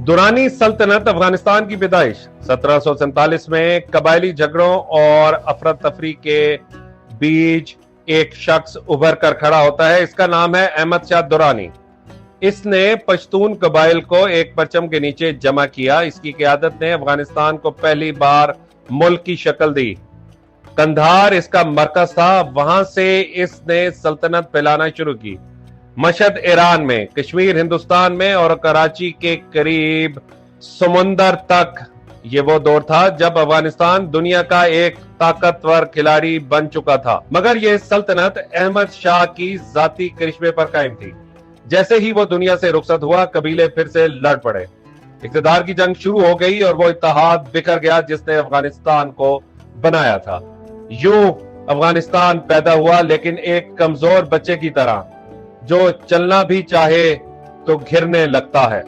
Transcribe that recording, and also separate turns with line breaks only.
दुरानी सल्तनत अफगानिस्तान की पैदाइश 1747 में कबायली झगड़ों और अफरा तफरी के बीच एक शख्स उभर कर खड़ा होता है। इसका नाम है अहमद शाह दुरानी। इसने पश्तून कबाइल को एक परचम के नीचे जमा किया। इसकी क़यादत ने अफगानिस्तान को पहली बार मुल्क की शक्ल दी। कंधार इसका मरकज था, वहां से इसने सल्तनत फैलाना शुरू की। मशहद ईरान में, कश्मीर हिंदुस्तान में और कराची के करीब समुंदर तक ये वो दौर था जब अफगानिस्तान दुनिया का एक ताकतवर खिलाड़ी बन चुका था। मगर यह सल्तनत अहमद शाह की जाती करिश्मे पर कायम थी। जैसे ही वो दुनिया से रुखसत हुआ, कबीले फिर से लड़ पड़े। इक़्तिदार की जंग शुरू हो गई और वो इत्तेहाद बिखर गया जिसने अफगानिस्तान को बनाया था। यूं अफगानिस्तान पैदा हुआ, लेकिन एक कमजोर बच्चे की तरह जो चलना भी चाहे तो घिरने लगता है।